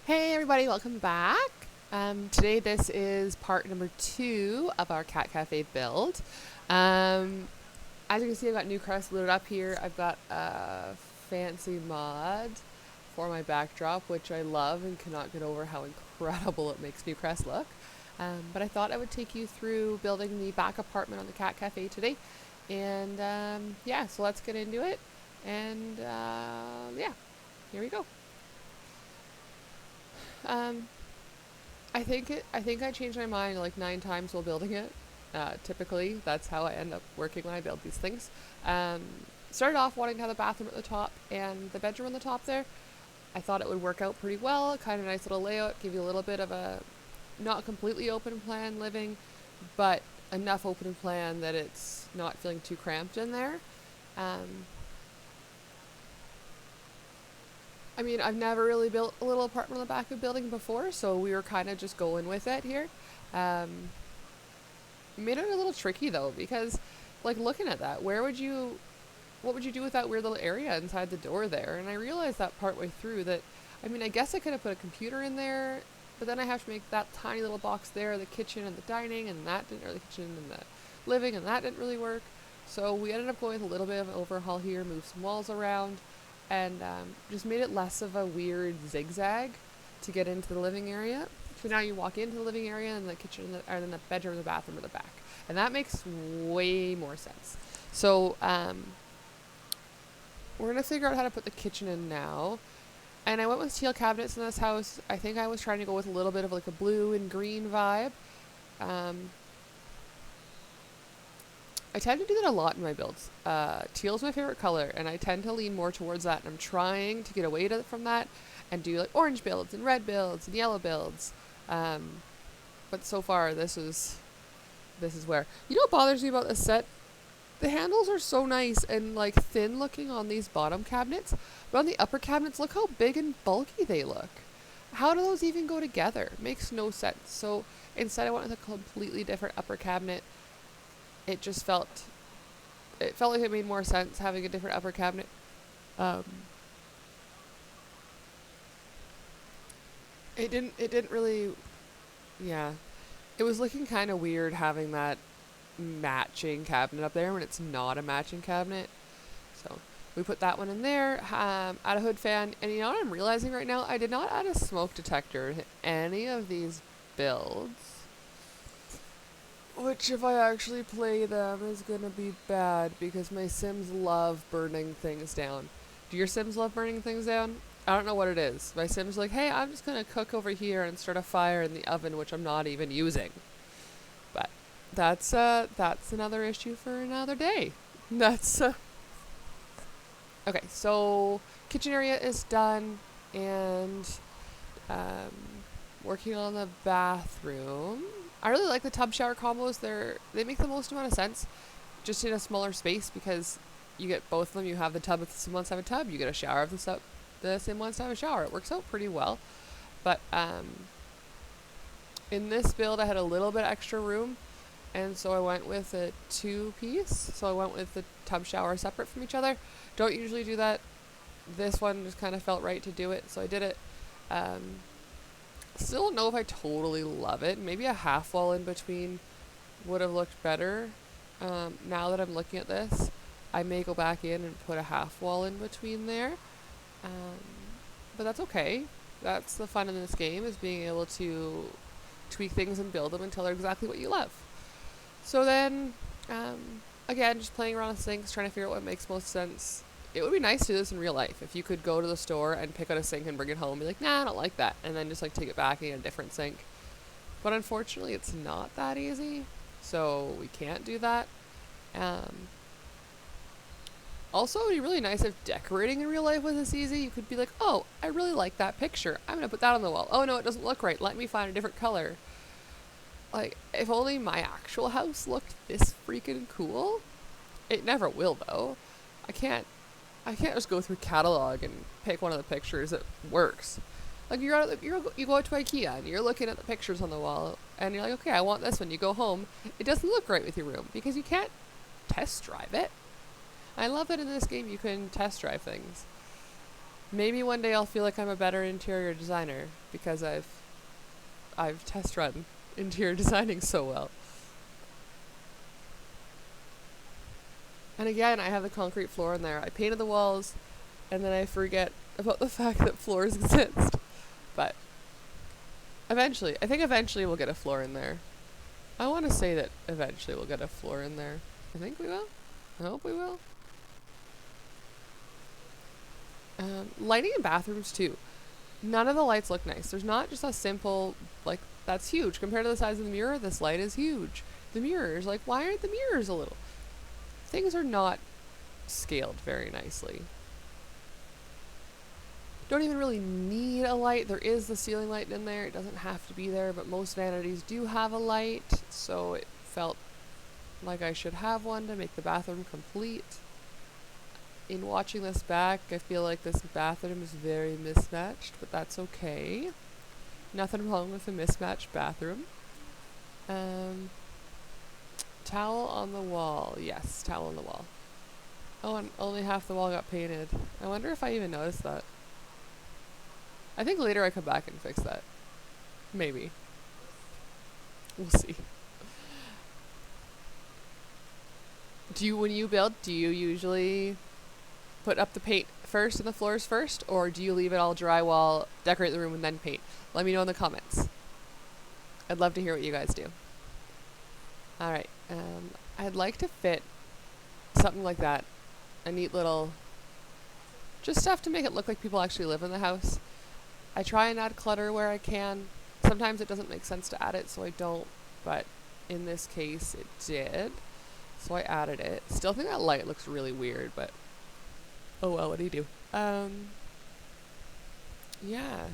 Hey everybody, welcome back. Today this is part number 2 of our Cat Cafe build. As you can see, I've got Newcrest loaded up here. I've got a fancy mod for my backdrop, which I love and cannot get over how incredible it makes Newcrest look. But I thought I would take you through building the back apartment on the Cat Cafe today. And yeah, so let's get into it. And yeah, here we go. I think I changed my mind like 9 times while building it. Typically, that's how I end up working when I build these things. Started off wanting to have the bathroom at the top and the bedroom on the top there. I thought it would work out pretty well. Kind of nice little layout, give you a little bit of a not completely open plan living, but enough open plan that it's not feeling too cramped in there. I mean, I've never really built a little apartment on the back of a building before, so we were kind of just going with it here. Made it a little tricky though, because like looking at that, what would you do with that weird little area inside the door there? And I realized that partway through that, I mean, I guess I could have put a computer in there, but then I have to make that tiny little box there, the kitchen and the dining, and that didn't, or the kitchen and the living, and that didn't really work. So we ended up going with a little bit of an overhaul here, moved some walls around, and just made it less of a weird zigzag to get into the living area. So now you walk into the living area and the kitchen, or then the bedroom and the bathroom are the back. And that makes way more sense. So we're going to figure out how to put the kitchen in now. And I went with teal cabinets in this house. I think I was trying to go with a little bit of like a blue and green vibe. I tend to do that a lot in my builds. Teal is my favorite color, and I tend to lean more towards that, and I'm trying to get away from that and do like orange builds and red builds and yellow builds. But so far, this is where. You know what bothers me about this set? The handles are so nice and like thin looking on these bottom cabinets, but on the upper cabinets, look how big and bulky they look. How do those even go together? Makes no sense. So instead I went with a completely different upper cabinet. It felt like it made more sense having a different upper cabinet. It didn't really, yeah. It was looking kind of weird having that matching cabinet up there when it's not a matching cabinet. So we put that one in there, add a hood fan, and you know what I'm realizing right now? I did not add a smoke detector to any of these builds. Which, if I actually play them, is gonna be bad because my Sims love burning things down. Do your Sims love burning things down? I don't know what it is. My Sims are like, hey, I'm just gonna cook over here and start a fire in the oven, which I'm not even using. But that's another issue for another day. That's okay. So kitchen area is done, and working on the bathroom. I really like the tub shower combos. They make the most amount of sense just in a smaller space because you get both of them. You have the tub if the Sim wants to have a tub. You get a shower if the Sim wants to have a shower. It works out pretty well. But in this build, I had a little bit extra room, and so I went with a 2-piece. So I went with the tub shower separate from each other. Don't usually do that. This one just kind of felt right to do it, so I did it. Still don't know if I totally love it. Maybe a half wall in between would have looked better. Now that I'm looking at this, I may go back in and put a half wall in between there. But that's okay. That's the fun in this game, is being able to tweak things and build them until they're exactly what you love. So then, again, just playing around with things, trying to figure out what makes most sense. It would be nice to do this in real life. If you could go to the store and pick out a sink and bring it home and be like, nah, I don't like that. And then just like take it back and get a different sink. But unfortunately, it's not that easy. So we can't do that. Also, it would be really nice if decorating in real life was this easy. You could be like, oh, I really like that picture. I'm going to put that on the wall. Oh, no, it doesn't look right. Let me find a different color. Like, if only my actual house looked this freaking cool. It never will, though. I can't just go through catalog and pick one of the pictures that works. Like you go out to IKEA and you're looking at the pictures on the wall and you're like, okay, I want this one. You go home, it doesn't look right with your room because you can't test drive it. I love that in this game you can test drive things. Maybe one day I'll feel like I'm a better interior designer because I've test run interior designing so well. And again, I have the concrete floor in there. I painted the walls, and then I forget about the fact that floors exist. But eventually, I think eventually we'll get a floor in there. I want to say that eventually we'll get a floor in there. I think we will. I hope we will. Lighting in bathrooms too. None of the lights look nice. There's not just a simple, like, that's huge. Compared to the size of the mirror, this light is huge. The mirrors, like, why aren't the mirrors a little? Things are not scaled very nicely. Don't even really need a light. There is the ceiling light in there. It doesn't have to be there, but most vanities do have a light, so it felt like I should have one to make the bathroom complete. In watching this back, I feel like this bathroom is very mismatched, but that's okay. Nothing wrong with a mismatched bathroom. Towel on the wall. Yes, towel on the wall. Oh, and only half the wall got painted. I wonder if I even noticed that. I think later I come back and fix that. Maybe. We'll see. When you build, do you usually put up the paint first and the floors first, or do you leave it all drywall, decorate the room, and then paint? Let me know in the comments. I'd love to hear what you guys do. Alright, I'd like to fit something like that. A neat little, just stuff to make it look like people actually live in the house. I try and add clutter where I can. Sometimes it doesn't make sense to add it, so I don't, but in this case it did. So I added it. Still think that light looks really weird, but oh well, what do you do? Yeah.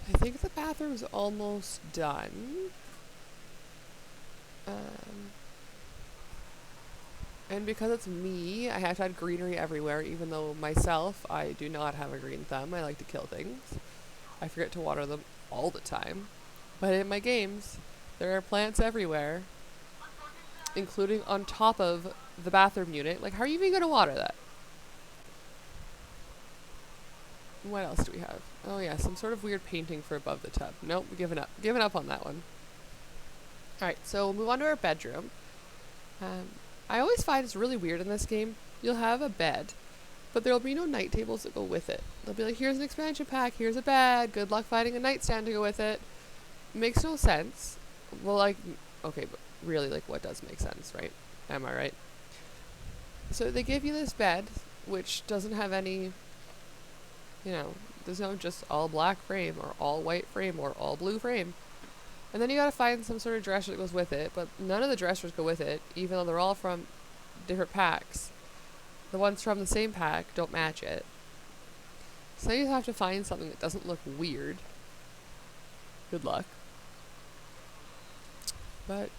I think the bathroom's almost done. And because it's me, I have to add greenery everywhere, even though myself, I do not have a green thumb. I like to kill things. I forget to water them all the time. But in my games, there are plants everywhere, including on top of the bathroom unit. Like, how are you even going to water that? What else do we have? Oh yeah, some sort of weird painting for above the tub. Nope, giving up. Giving up on that one. Alright, so we'll move on to our bedroom. I always find it's really weird in this game. You'll have a bed, but there'll be no night tables that go with it. They'll be like, here's an expansion pack, here's a bed, good luck finding a nightstand to go with it. Makes no sense. Well, like, okay, but really, like, what does make sense, right? Am I right? So they give you this bed, which doesn't have any, you know, there's no just all black frame, or all white frame, or all blue frame. And then you gotta find some sort of dresser that goes with it, but none of the dressers go with it, even though they're all from different packs. The ones from the same pack don't match it. So you have to find something that doesn't look weird. Good luck. But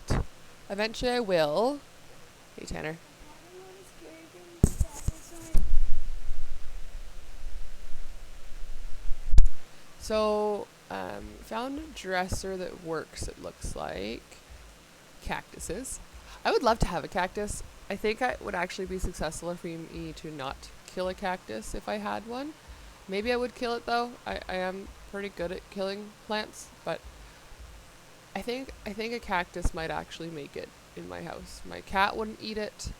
eventually I will. Hey, Tanner. So, found a dresser that works, it looks like. Cactuses. I would love to have a cactus. I think I would actually be successful for me to not kill a cactus if I had one. Maybe I would kill it though. I am pretty good at killing plants, but I think a cactus might actually make it in my house. My cat wouldn't eat it.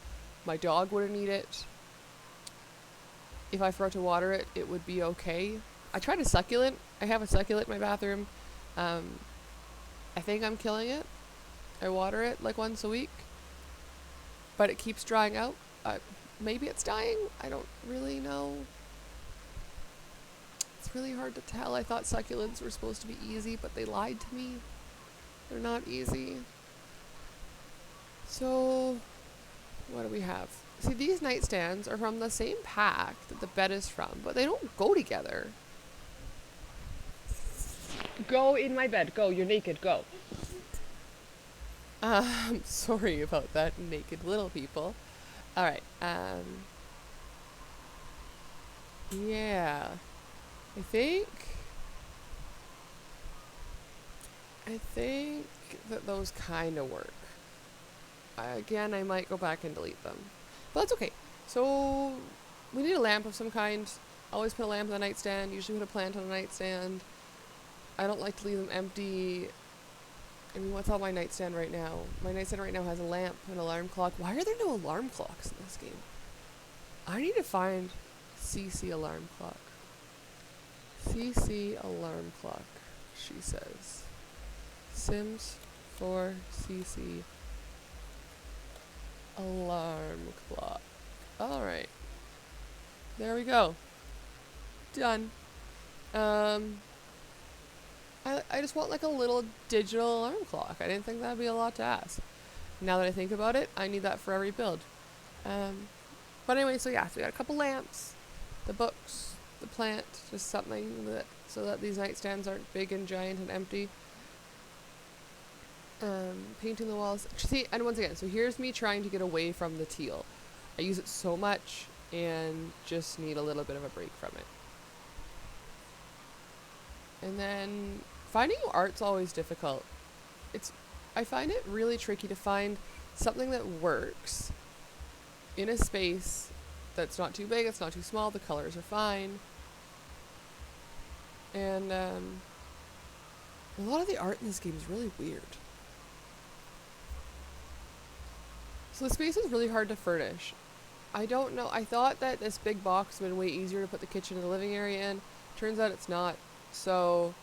My dog wouldn't eat it. If I forgot to water it, it would be okay. I tried a succulent. I have a succulent in my bathroom. I think I'm killing it. I water it like once a week, but it keeps drying out. Maybe it's dying. I don't really know. It's really hard to tell. I thought succulents were supposed to be easy, but they lied to me. They're not easy. So, what do we have? See, these nightstands are from the same pack that the bed is from, but they don't go together. Go in my bed. Go. You're naked. Go. Sorry about that, naked little people. Alright, yeah. I think that those kind of work. Again, I might go back and delete them. But that's okay. So, we need a lamp of some kind. Always put a lamp on the nightstand. Usually put a plant on a nightstand. I don't like to leave them empty. I mean, what's on my nightstand right now? My nightstand right now has a lamp, an alarm clock. Why are there no alarm clocks in this game? I need to find CC alarm clock. CC alarm clock, she says. Sims4 CC alarm clock. Alright. There we go. Done. I just want like a little digital alarm clock. I didn't think that'd be a lot to ask. Now that I think about it, I need that for every build. But anyway, so yeah, so we got a couple lamps, the books, the plant, just something that so that these nightstands aren't big and giant and empty. Painting the walls. See, and once again, so here's me trying to get away from the teal. I use it so much and just need a little bit of a break from it. And then finding art's always difficult. I find it really tricky to find something that works in a space that's not too big, it's not too small, the colors are fine. And a lot of the art in this game is really weird. So the space is really hard to furnish. I don't know, I thought that this big box would be way easier to put the kitchen and the living area in. Turns out it's not. So,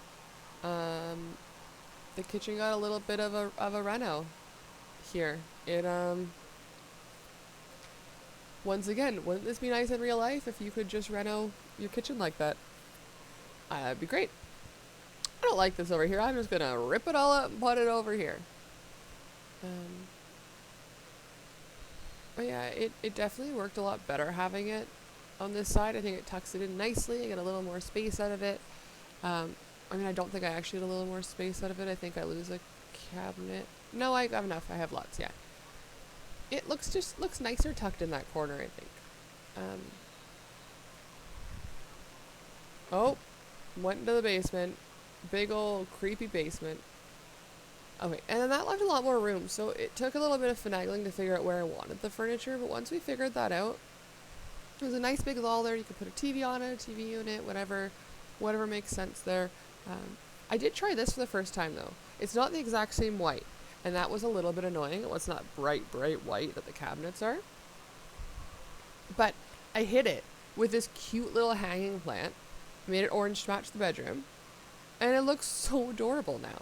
the kitchen got a little bit of a reno here. It, once again, wouldn't this be nice in real life if you could just reno your kitchen like that? That'd be great. I don't like this over here. I'm just gonna rip it all up and put it over here. But yeah, it definitely worked a lot better having it on this side. I think it tucks it in nicely. I get a little more space out of it. I mean, I don't think I actually get a little more space out of it. I think I lose a cabinet. No, I have enough. I have lots, yeah. It looks nicer tucked in that corner, I think. Oh, went into the basement. Big old creepy basement. Okay, and then that left a lot more room, so it took a little bit of finagling to figure out where I wanted the furniture, but once we figured that out, there's a nice big wall there. You could put a TV on it, a TV unit, whatever makes sense there. I did try this for the first time though. It's not the exact same white, and that was a little bit annoying. It was not bright white that the cabinets are. But I hid it with this cute little hanging plant, made it orange to match the bedroom, and it looks so adorable now.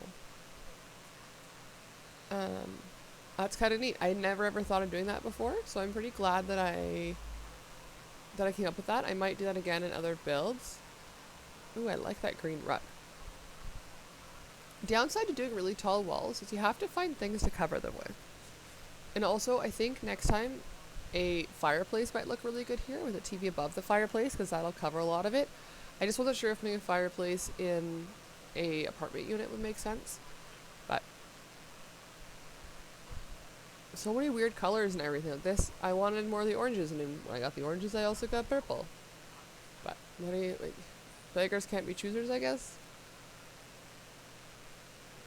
That's kind of neat. I never ever thought of doing that before, so I'm pretty glad that I came up with that. I might do that again in other builds. Ooh, I like that green rug. Downside to doing really tall walls is you have to find things to cover them with. And also, I think next time a fireplace might look really good here with a TV above the fireplace, because that'll cover a lot of it. I just wasn't sure if putting a fireplace in a apartment unit would make sense. But so many weird colors and everything like this. I wanted more of the oranges, and then when I got the oranges, I also got purple. But what do you, like, beggars can't be choosers, I guess.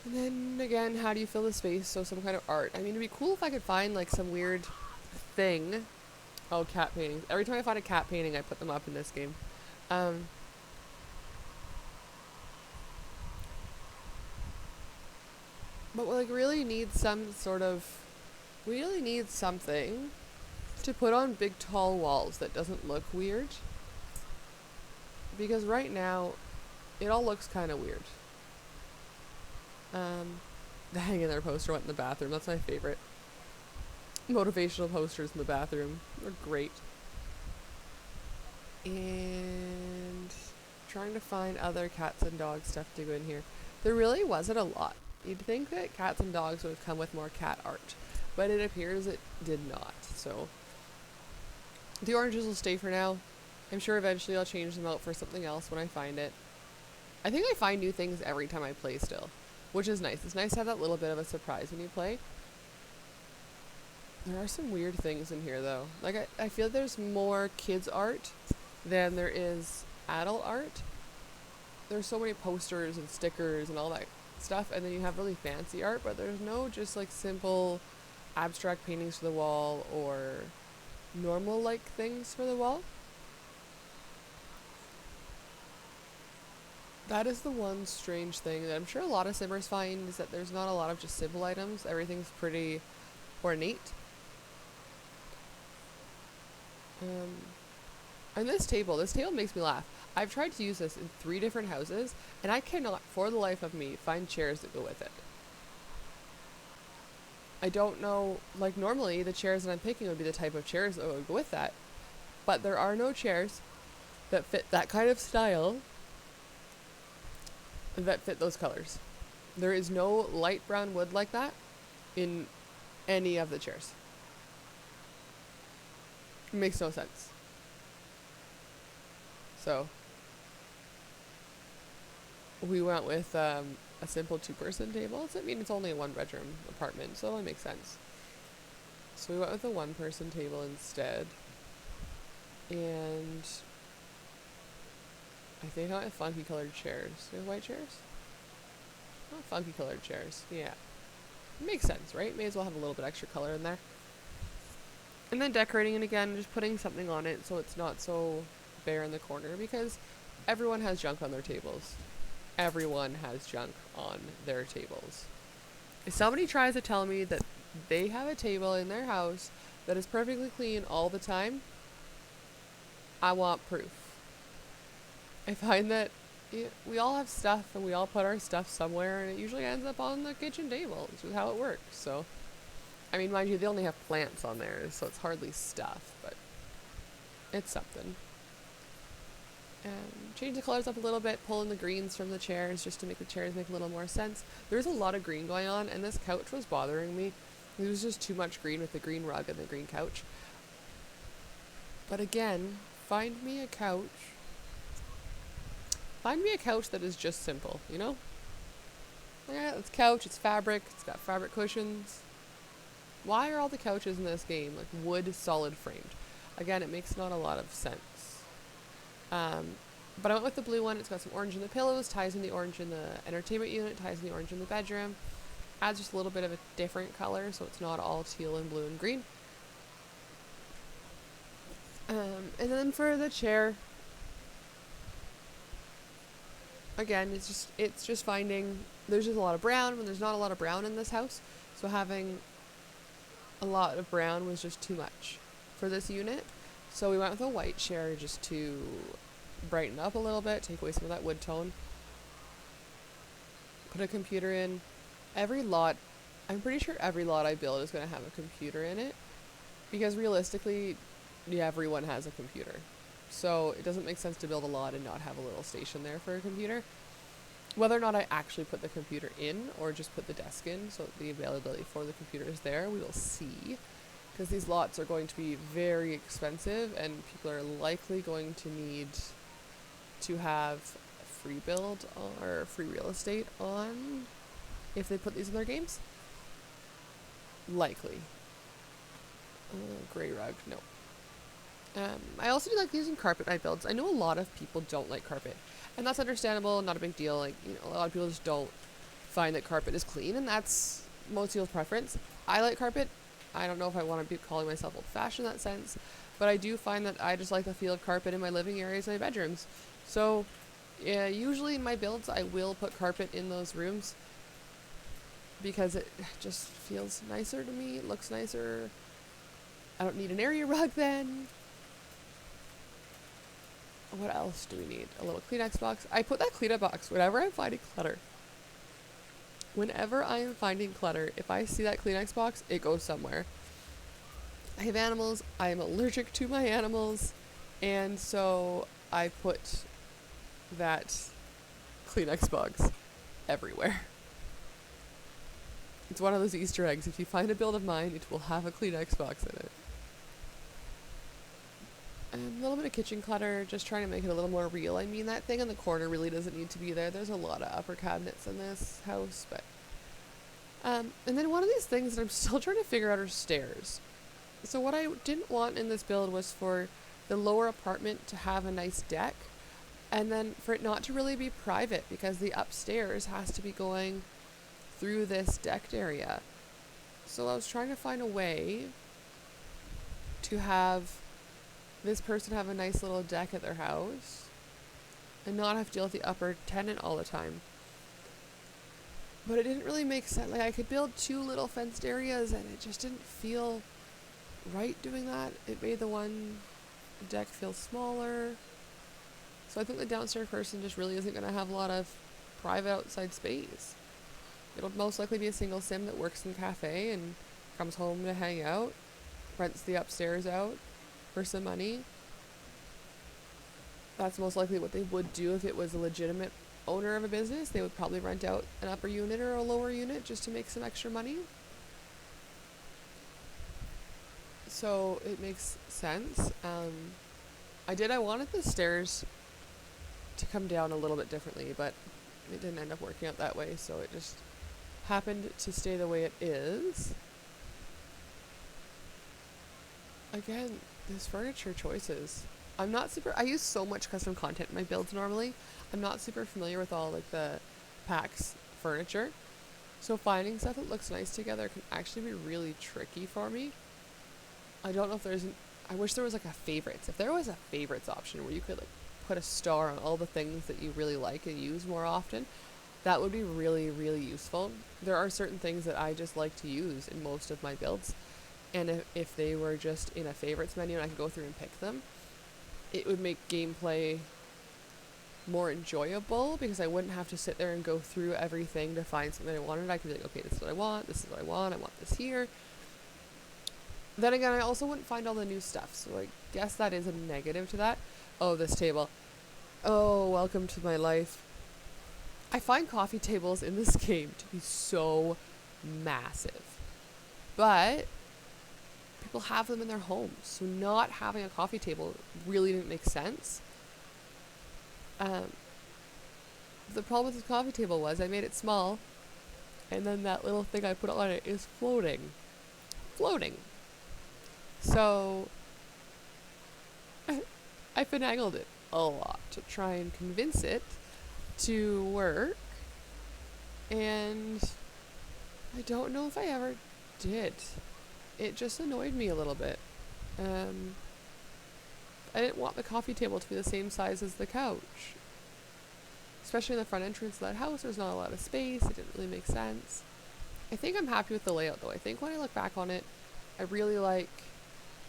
And then again, how do you fill the space? So some kind of art. I mean, it'd be cool if I could find like some weird thing. Oh, cat paintings. Every time I find a cat painting, I put them up in this game. But we like really need something to put on big tall walls that doesn't look weird. Because right now, it all looks kind of weird. The hang in there poster went in the bathroom. That's my favorite. Motivational posters in the bathroom. They're great. And trying to find other cats and dogs stuff to go in here. There really wasn't a lot. You'd think that cats and dogs would have come with more cat art, but it appears it did not. So the oranges will stay for now. I'm sure eventually I'll change them out for something else when I find it. I think I find new things every time I play still, which is nice. It's nice to have that little bit of a surprise when you play. There are some weird things in here though. Like I feel there's more kids art than there is adult art. There's so many posters and stickers and all that stuff, and then you have really fancy art, but there's no just like simple abstract paintings for the wall or normal like things for the wall. That is the one strange thing that I'm sure a lot of simmers find, is that there's not a lot of just simple items. Everything's pretty ornate. And this table makes me laugh. I've tried to use this in 3 different houses, and I cannot, for the life of me, find chairs that go with it. I don't know, like normally the chairs that I'm picking would be the type of chairs that would go with that. But there are no chairs that fit that kind of style that fit those colors. There is no light brown wood like that in any of the chairs. It makes no sense. So we went with a simple 2-person table. So I mean, it's only a 1-bedroom apartment, so it makes sense. So we went with a 1-person table instead. And I think I went with funky colored chairs. Do you have white chairs? Oh, funky colored chairs. Yeah. It makes sense, right? May as well have a little bit extra color in there. And then decorating it again, just putting something on it so it's not so bare in the corner, because everyone has junk on their tables. Everyone has junk on their tables. If somebody tries to tell me that they have a table in their house that is perfectly clean all the time, I want proof. I find that we all have stuff and we all put our stuff somewhere, and it usually ends up on the kitchen table. It's just how it works. So, I mean, mind you, they only have plants on there, so it's hardly stuff, but it's something. Change the colors up a little bit, pull in the greens from the chairs just to make the chairs make a little more sense. There's a lot of green going on, and this couch was bothering me. There was just too much green with the green rug and the green couch. But again, find me a couch that is just simple, you know? Yeah, it's couch, it's fabric, it's got fabric cushions. Why are all the couches in this game like wood solid framed? Again, it makes not a lot of sense. But I went with the blue one. It's got some orange in the pillows, ties in the orange in the entertainment unit, ties in the orange in the bedroom. Adds just a little bit of a different color, so it's not all teal and blue and green. And then for the chair, again, it's just finding, there's just a lot of brown when there's not a lot of brown in this house, so having a lot of brown was just too much for this unit. So we went with a white chair just to brighten up a little bit, take away some of that wood tone. Put a computer in. Every lot, I'm pretty sure every lot I build is going to have a computer in it, because realistically, everyone has a computer. So it doesn't make sense to build a lot and not have a little station there for a computer. Whether or not I actually put the computer in or just put the desk in so the availability for the computer is there, we will see. Because these lots are going to be very expensive, and people are likely going to need to have free build or free real estate on if they put these in their games. Likely. Gray rug, no. I also do like using carpet in my builds. I know a lot of people don't like carpet, and that's understandable, not a big deal. Like, you know, a lot of people just don't find that carpet is clean, and that's most people's preference. I like carpet. I don't know if I want to be calling myself old-fashioned in that sense, but I do find that I just like the feel of carpet in my living areas and my bedrooms. So, yeah, usually in my builds, I will put carpet in those rooms because it just feels nicer to me. It looks nicer. I don't need an area rug then. What else do we need? A little Kleenex box. I put that Kleenex box whenever I'm finding clutter. Whenever I am finding clutter, if I see that Kleenex box, it goes somewhere. I have animals. I am allergic to my animals. And so I put that Kleenex box everywhere. It's one of those Easter eggs. If you find a build of mine, it will have a Kleenex box in it. And a little bit of kitchen clutter, just trying to make it a little more real. I mean, that thing in the corner really doesn't need to be there. There's a lot of upper cabinets in this house, but... and then one of these things that I'm still trying to figure out are stairs. So what I didn't want in this build was for the lower apartment to have a nice deck, and then for it not to really be private, because the upstairs has to be going through this decked area. So I was trying to find a way to have this person have a nice little deck at their house, and not have to deal with the upper tenant all the time. But it didn't really make sense. Like, I could build 2 little fenced areas, and it just didn't feel right doing that. It made the one deck feel smaller. So I think the downstairs person just really isn't going to have a lot of private outside space. It'll most likely be a single sim that works in the cafe and comes home to hang out, rents the upstairs out for some money. That's most likely what they would do if it was a legitimate owner of a business. They would probably rent out an upper unit or a lower unit just to make some extra money. So it makes sense. I wanted the stairs to come down a little bit differently, but it didn't end up working out that way, so it just happened to stay the way it is. Again, these furniture choices. I use so much custom content in my builds normally. I'm not super familiar with all like the packs furniture. So finding stuff that looks nice together can actually be really tricky for me. I don't know if I wish there was like a favorites. If there was a favorites option where you could like put a star on all the things that you really like and use more often, that would be really, really useful. There are certain things that I just like to use in most of my builds. And if they were just in a favorites menu and I could go through and pick them, it would make gameplay more enjoyable because I wouldn't have to sit there and go through everything to find something I wanted. I could be like, okay, this is what I want, I want this here. Then again, I also wouldn't find all the new stuff, so I guess that is a negative to that. Oh, this table. Oh, welcome to my life. I find coffee tables in this game to be so massive. But people have them in their homes, so not having a coffee table really didn't make sense. The problem with this coffee table was I made it small, and then that little thing I put on it is floating. So I finagled it a lot to try and convince it to work, and I don't know if I ever did. It just annoyed me a little bit. I didn't want the coffee table to be the same size as the couch. Especially in the front entrance of that house, there's not a lot of space. It didn't really make sense. I think I'm happy with the layout though. I think when I look back on it, I really like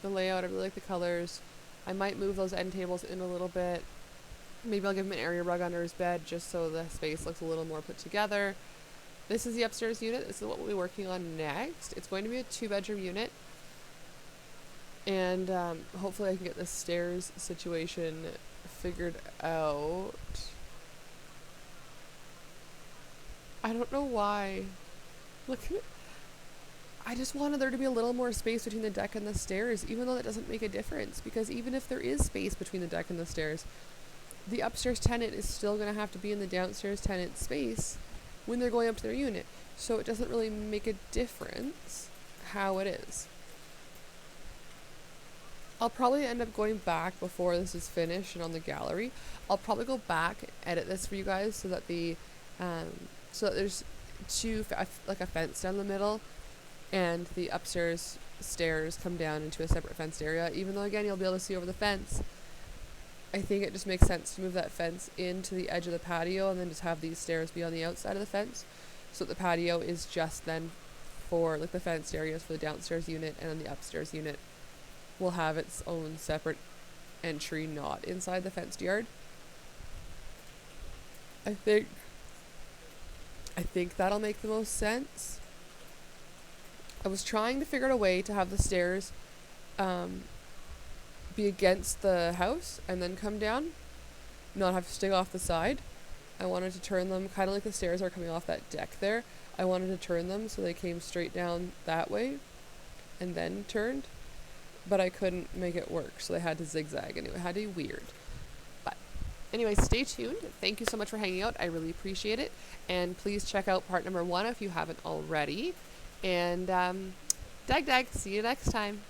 the layout. I really like the colors. I might move those end tables in a little bit. Maybe I'll give him an area rug under his bed just so the space looks a little more put together. This is the upstairs unit. This is what we'll be working on next. It's going to be a 2-bedroom unit. And hopefully I can get the stairs situation figured out. I don't know why. Look at it. I just wanted there to be a little more space between the deck and the stairs, even though that doesn't make a difference. Because even if there is space between the deck and the stairs, the upstairs tenant is still going to have to be in the downstairs tenant space when they're going up to their unit. So it doesn't really make a difference how it is. I'll probably end up going back before this is finished and on the gallery. I'll probably go back and edit this for you guys so that there's like a fence down the middle, and the upstairs stairs come down into a separate fenced area. Even though again you'll be able to see over the fence, I think it just makes sense to move that fence into the edge of the patio and then just have these stairs be on the outside of the fence, so that the patio is just then for like the fenced areas for the downstairs unit, and then the upstairs unit will have its own separate entry not inside the fenced yard. I think that'll make the most sense. I was trying to figure out a way to have the stairs be against the house and then come down, not have to stick off the side. I wanted to turn them kind of like the stairs are coming off that deck there. I wanted to turn them so they came straight down that way and then turned, but I couldn't make it work, so they had to zigzag, and it had to be weird. But anyway, stay tuned. Thank you so much for hanging out. I really appreciate it, and please check out part number 1 if you haven't already. And Dag Dag, see you next time.